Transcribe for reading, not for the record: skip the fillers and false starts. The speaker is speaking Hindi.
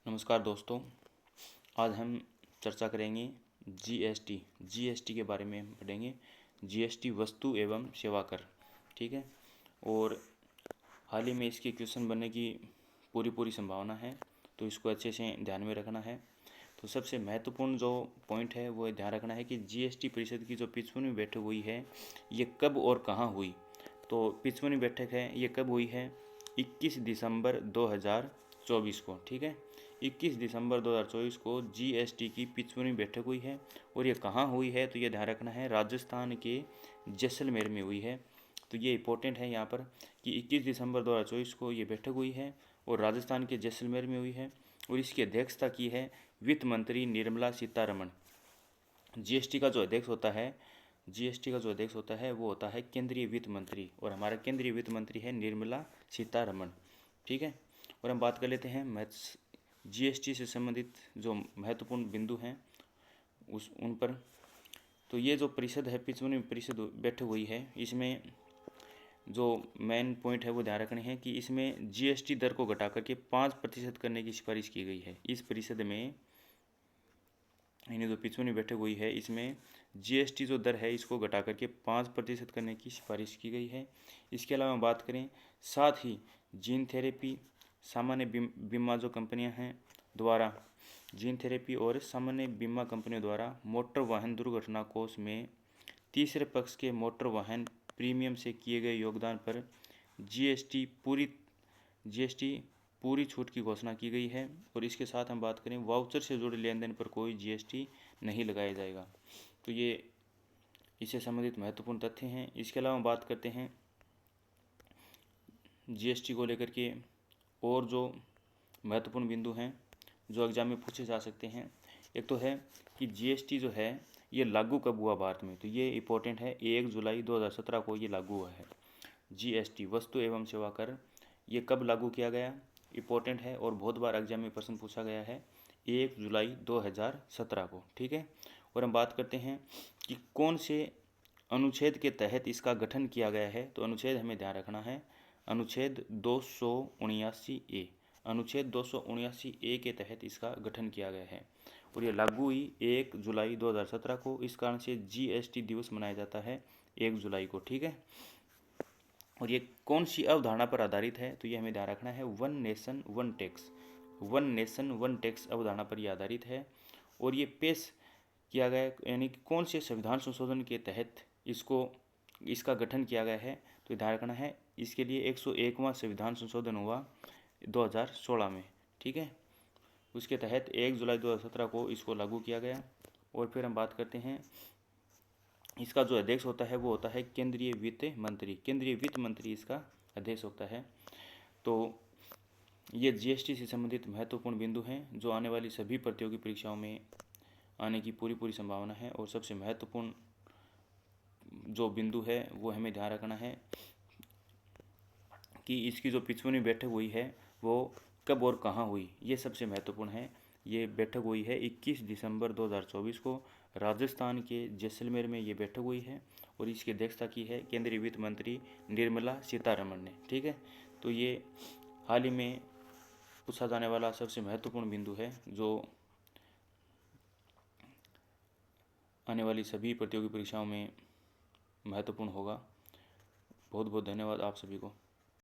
नमस्कार दोस्तों, आज हम चर्चा करेंगे जीएसटी के बारे में पढ़ेंगे। जीएसटी वस्तु एवं सेवा कर, ठीक है। और हाल ही में इसके क्वेश्चन बनने की पूरी संभावना है, तो इसको अच्छे से ध्यान में रखना है। तो सबसे महत्वपूर्ण जो पॉइंट है वो ध्यान रखना है कि जीएसटी परिषद की जो 55वीं बैठक हुई है ये कब और कहाँ हुई। तो 55वीं बैठक है ये कब हुई है? 21 दिसंबर 2024 को, ठीक है। 21 दिसंबर 2024 को जीएसटी की 55वीं बैठक हुई है। और ये कहाँ हुई है तो ये ध्यान रखना है, राजस्थान के जैसलमेर में हुई है। तो ये इंपॉर्टेंट है यहाँ पर कि 21 दिसंबर 2024 को ये बैठक हुई है और राजस्थान के जैसलमेर में हुई है। और इसकी अध्यक्षता की है वित्त मंत्री निर्मला सीतारमण। जीएसटी का जो अध्यक्ष होता है वो होता है केंद्रीय वित्त मंत्री, और हमारा केंद्रीय वित्त मंत्री है निर्मला सीतारमण, ठीक है। और हम बात कर लेते हैं जीएसटी से संबंधित जो महत्वपूर्ण बिंदु हैं उन पर। तो ये जो परिषद है, 55वीं परिषद बैठक हुई है, इसमें जो मेन पॉइंट है वो ध्यान रखने हैं कि इसमें जीएसटी दर को घटा करके 5% करने की सिफारिश की गई है। इस परिषद में जो 55वीं बैठक हुई है इसमें जीएसटी जो दर है इसको घटा करके 5% करने की सिफारिश की गई है। इसके अलावा बात करें, साथ ही जीन थेरेपी सामान्य बीमा जो कंपनियां हैं द्वारा जीन थेरेपी और सामान्य बीमा कंपनियों द्वारा मोटर वाहन दुर्घटना कोष में तीसरे पक्ष के मोटर वाहन प्रीमियम से किए गए योगदान पर जीएसटी पूरी छूट की घोषणा की गई है। और इसके साथ हम बात करें, वाउचर से जुड़े लेन देन पर कोई जीएसटी नहीं लगाया जाएगा। तो ये इससे संबंधित महत्वपूर्ण तथ्य हैं। इसके अलावा बात करते हैं जीएसटी को लेकर के और जो महत्वपूर्ण बिंदु हैं जो एग्जाम में पूछे जा सकते हैं। एक तो है कि जीएसटी जो है ये लागू कब हुआ भारत में, तो ये इंपॉर्टेंट है। 1 जुलाई 2017 को ये लागू हुआ है। जीएसटी वस्तु एवं सेवा कर ये कब लागू किया गया, इंपॉर्टेंट है और बहुत बार एग्जाम में प्रश्न पूछा गया है, 1 जुलाई 2017 को, ठीक है। और हम बात करते हैं कि कौन से अनुच्छेद के तहत इसका गठन किया गया है, तो अनुच्छेद हमें ध्यान रखना है, अनुच्छेद 279A, अनुच्छेद 279A के तहत इसका गठन किया गया है। और ये लागू हुई 1 जुलाई 2017 को। इस कारण से जीएसटी दिवस मनाया जाता है 1 जुलाई को, ठीक है। और ये कौन सी अवधारणा पर आधारित है, तो ये हमें ध्यान रखना है, वन नेशन वन टैक्स अवधारणा पर ये आधारित है। और ये पेश किया गया, यानी कि कौन से संविधान संशोधन के तहत इसका गठन किया गया है, तो ध्यान रखना है, इसके लिए 101वां संविधान संशोधन हुआ 2016 में, ठीक है। उसके तहत 1 जुलाई 2017 को इसको लागू किया गया। और फिर हम बात करते हैं, इसका जो अध्यक्ष होता है वो होता है केंद्रीय वित्त मंत्री इसका अध्यक्ष होता है। तो ये जीएसटी से संबंधित महत्वपूर्ण बिंदु हैं जो आने वाली सभी प्रतियोगी परीक्षाओं में आने की पूरी संभावना है। और सबसे महत्वपूर्ण जो बिंदु है वो हमें ध्यान रखना है कि इसकी जो 55वीं बैठक हुई है वो कब और कहाँ हुई, ये सबसे महत्वपूर्ण है। ये बैठक हुई है 21 दिसंबर 2024 को, राजस्थान के जैसलमेर में ये बैठक हुई है। और इसकी अध्यक्षता की है केंद्रीय वित्त मंत्री निर्मला सीतारमण ने, ठीक है। तो ये हाल ही में पूछा जाने वाला सबसे महत्वपूर्ण बिंदु है जो आने वाली सभी प्रतियोगी परीक्षाओं में महत्वपूर्ण होगा। बहुत बहुत धन्यवाद आप सभी को।